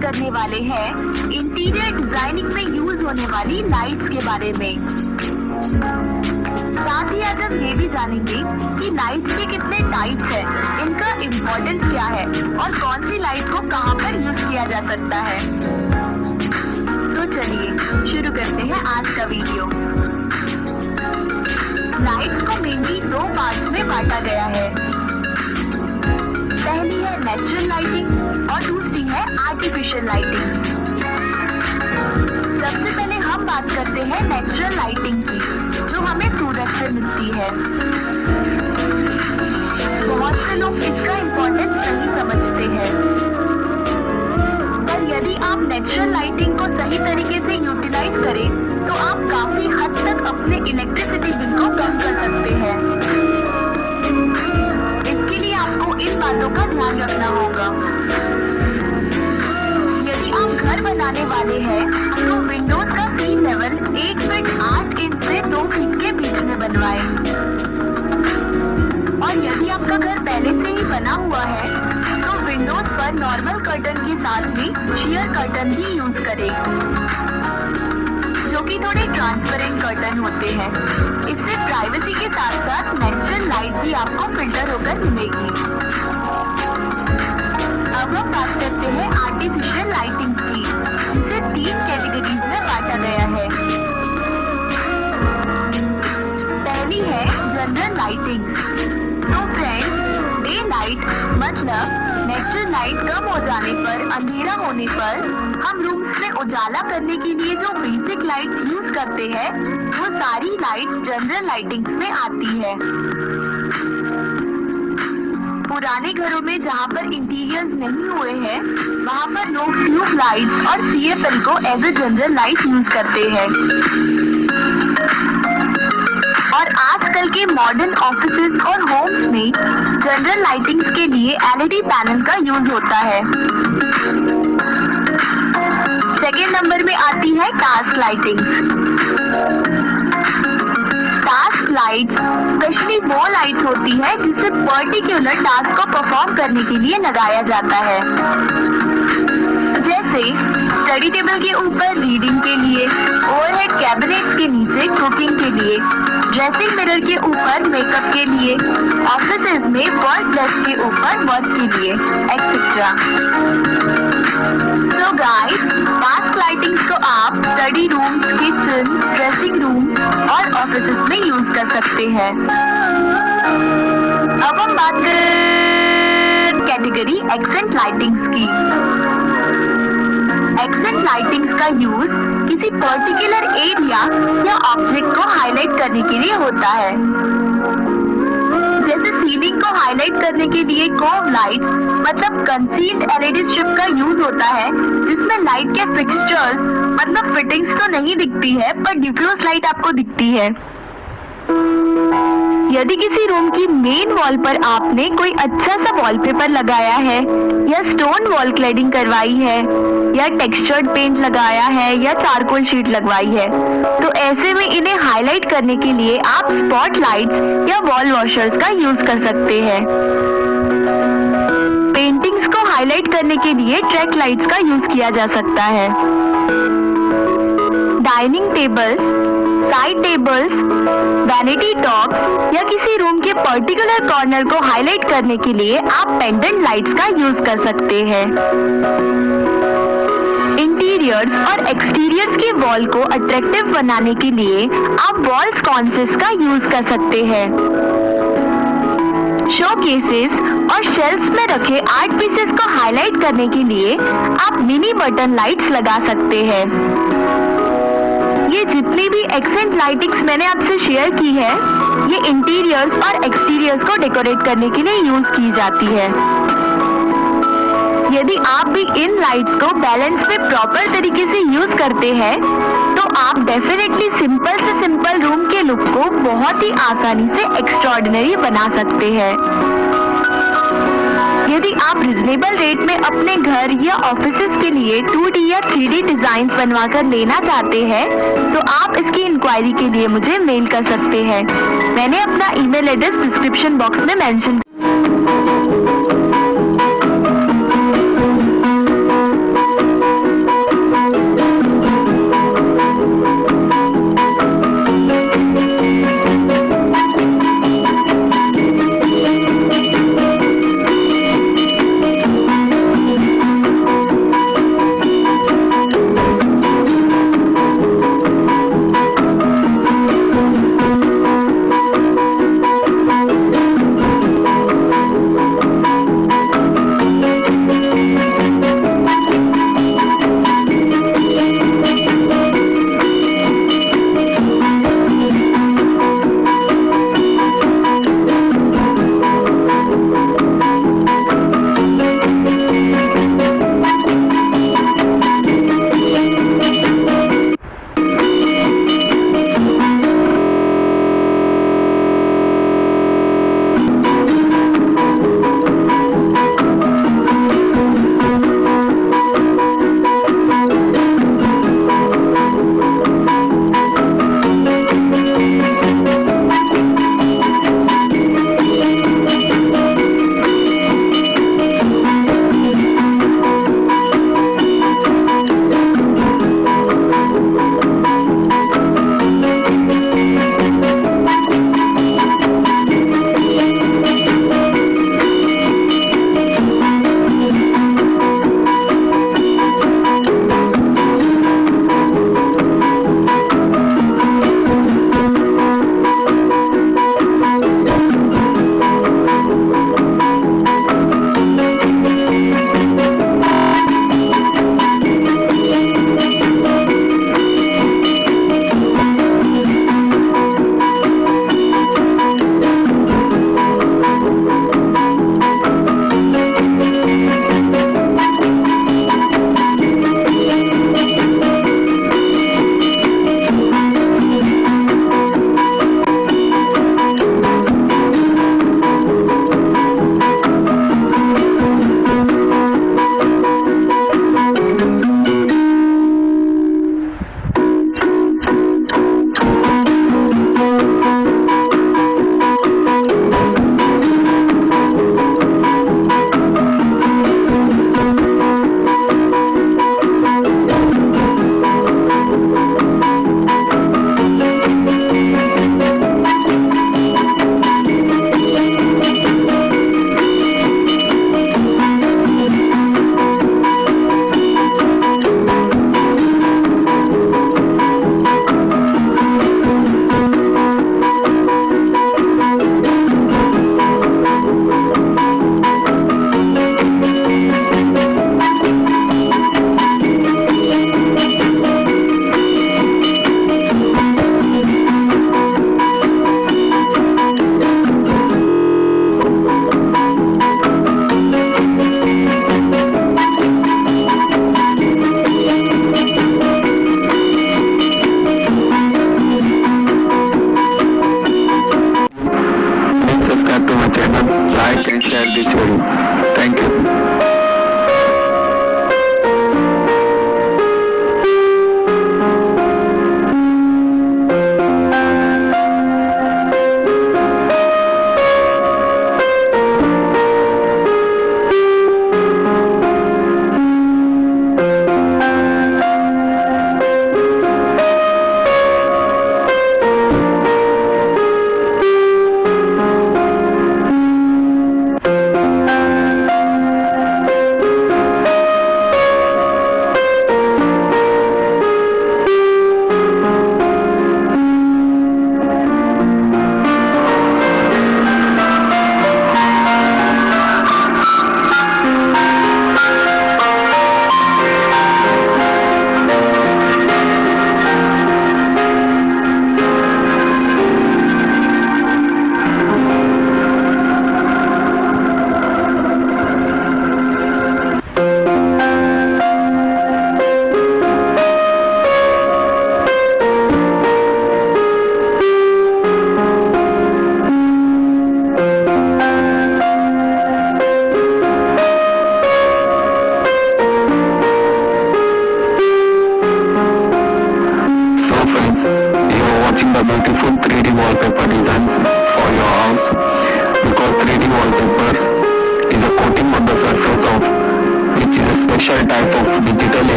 करने वाले हैं इंटीरियर डिजाइनिंग में यूज होने वाली लाइट्स के बारे में। साथ ही आज हम ये भी जानेंगे कि लाइट्स के कितने टाइप्स हैं, इनका इम्पोर्टेंस क्या है और कौन सी लाइट को कहाँ पर यूज किया जा सकता है। तो चलिए शुरू करते हैं आज का वीडियो। लाइट्स को मेनली दो पार्ट्स में बांटा गया है। पहली है नेचुरल लाइटिंग और दूसरी है आर्टिफिशियल लाइटिंग। सबसे पहले हम बात करते हैं नेचुरल लाइटिंग की, जो हमें सूरज से मिलती है। बहुत से लोग इसका इम्पोर्टेंस नहीं समझते हैं, पर यदि आप नेचुरल लाइटिंग को सही तरीके से यूटिलाइज करें तो आप काफी हद तक अपने इलेक्ट्रिसिटी बिल को कम कर सकते हैं। इसके लिए आपको इन बातों का ध्यान रखना होगा। यदि आप घर बनाने वाले हैं तो विंडोज का सी लेवल 1 फीट 8 इंच से 2 फीट के बीच में बनवाएं। और यदि आपका घर पहले से ही बना हुआ है तो विंडोज पर नॉर्मल कर्टन के साथ में शेयर कर्टन भी यूज करें, जो कि थोड़े ट्रांसपेरेंट कर्टन होते हैं। इससे प्राइवेसी के साथ साथ नेचुरल लाइट भी आपको फिल्टर होकर मिलेगी। अब हम बात करते हैं आर्टिफिशियल लाइटिंग की, जिसे 3 कैटेगरीज में बांटा गया है। पहली है जनरल लाइटिंग। तो फ्रेंड्स, डे लाइट मतलब नेचुरल लाइट कम हो जाने पर, अंधेरा होने पर हम रूम्स में उजाला करने के लिए जो बेसिक लाइट यूज करते हैं, वो सारी लाइट्स जनरल लाइटिंग में आती है। पुराने घरों में जहाँ पर इंटीरियर्स नहीं हुए हैं, वहाँ पर लोग ट्यूब लाइट्स और CFL को as a general light use करते हैं। और आजकल के मॉडर्न ऑफिसेज और होम्स में जनरल लाइटिंग के लिए LED पैनल का यूज होता है। सेकेंड नंबर में आती है task lighting. Task lights specially वो लाइट्स होती है जिसे पर्टिकुलर टास्क को परफॉर्म करने के लिए लगाया जाता है, जैसे स्टडी टेबल के ऊपर रीडिंग के लिए, ओवरहेड कैबिनेट्स के नीचे कुकिंग के लिए, ड्रेसिंग मिरर के ऊपर मेकअप के लिए, ऑफिसेज में वर्क डेस्क के ऊपर वर्क के लिए, एक्सेट्रा। तो गाइस, टास्क लाइटिंग्स को आप study room, kitchen, dressing room और ऑफिसेज में यूज कर सकते हैं। अब हम बात करें कैटेगरी एक्सेंट लाइटिंग्स की। एक्सेंट लाइटिंग्स का यूज किसी पर्टिकुलर एरिया या ऑब्जेक्ट को हाईलाइट करने के लिए होता है। जैसे सीलिंग को हाईलाइट करने के लिए कोव लाइट मतलब कंसील्ड LED स्ट्रिप का यूज होता है, जिसमें लाइट के फिक्सचर्स मतलब फिटिंग्स तो नहीं दिखती है, पर न्यूक्लियस लाइट आपको दिखती है। यदि किसी रूम की मेन वॉल पर आपने कोई अच्छा सा वॉलपेपर लगाया है, या स्टोन वॉल क्लैडिंग करवाई है, या टेक्सचर्ड पेंट लगाया है, या चारकोल शीट लगवाई है, तो ऐसे में इन्हें हाईलाइट करने के लिए आप स्पॉट लाइट्स या वॉल वॉशर्स का यूज कर सकते हैं। पेंटिंग्स को हाईलाइट करने के लिए ट्रैक लाइट्स का यूज किया जा सकता है। Dining tables, side tables, vanity tops या किसी रूम के पर्टिकुलर कॉर्नर को हाईलाइट करने के लिए आप पेंडेंट लाइट्स का यूज कर सकते हैं। इंटीरियर्स और एक्सटीरियर्स की वॉल को अट्रैक्टिव बनाने के लिए आप वॉल स्कॉन्सेस का यूज कर सकते हैं। शो केसेस और शेल्फ्स में रखे आर्ट पीसेस को हाईलाइट करने के लिए आप मिनी बटन लाइट्स लगा सकते हैं। ये जितनी भी एक्सेंट लाइटिंग्स मैंने आपसे शेयर की है, ये इंटीरियर्स और एक्सटीरियर्स को डेकोरेट करने के लिए यूज की जाती है। यदि आप भी इन लाइट्स को बैलेंस में प्रॉपर तरीके से यूज करते हैं, तो आप डेफिनेटली सिंपल से सिंपल रूम के लुक को बहुत ही आसानी से एक्स्ट्राऑर्डिनरी बना सकते हैं। यदि आप रिजनेबल रेट में अपने घर या ऑफिसेज के लिए 2D या 3D डिजाइन बनवा कर लेना चाहते हैं, तो आप इसकी इंक्वायरी के लिए मुझे मेल कर सकते हैं। मैंने अपना ईमेल एड्रेस डिस्क्रिप्शन बॉक्स में मेंशन किया है।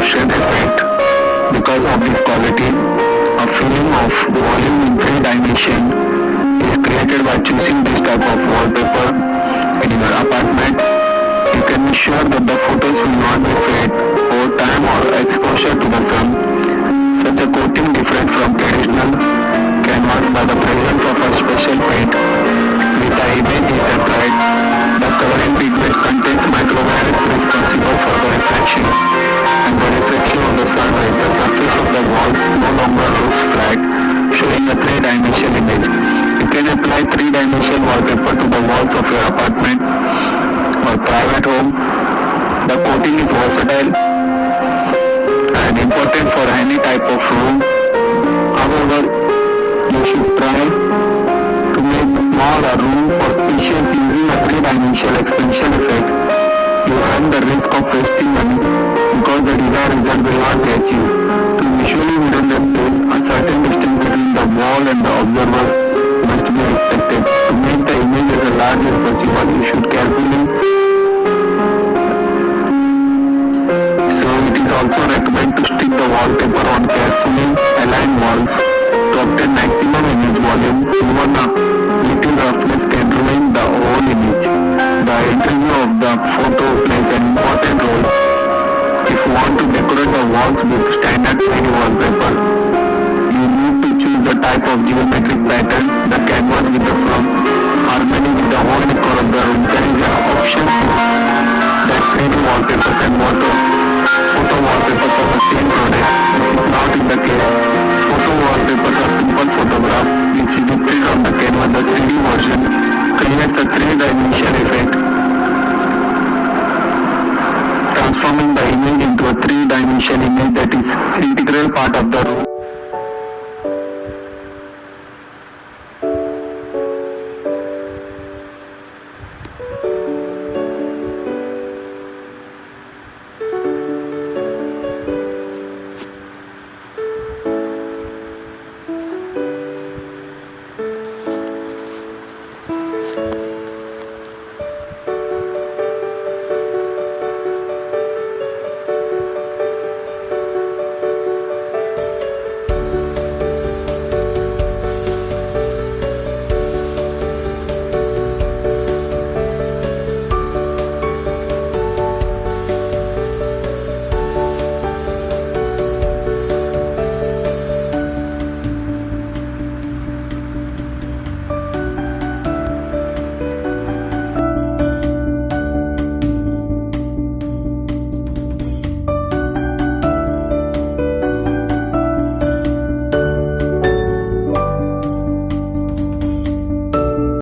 motion effect. Because of this quality, a feeling of volume in 3 dimension is created by choosing this type of wallpaper in your apartment. You can be sure that the photos will not be fade over time or exposure to the sun. Such a coating different from traditional canvas by the presence of a special paint. With the image is applied, the coloring pigment contains microvirus responsible for the reflection and the reflection of the sunlight. The surface of the walls no longer looks flat, showing a 3 dimension image. You can apply 3 dimension wallpaper to the walls of your apartment or private home. The coating is versatile and important for any type of room. However, you should try to make small or room for spacious using a 3 dimensional extension effect. You run the risk of wasting money because the desired result will not be achieved. To visually widen the space, a certain distance between the wall and the observer must be respected. To make the image as large as possible, you should carefully. So it is also recommended to stick the wallpaper on carefully aligned walls to obtain maximum image volume. Even a little roughness can ruin the whole image. The interview of the photo plays an important role. If you want to decorate the walls with standard 3D wallpaper, you need to choose the type of geometric pattern, the canvas with the front, harmony with the whole decor of the room. There is an option that 3D wallpapers and photo wallpapers are the same product. This is not in the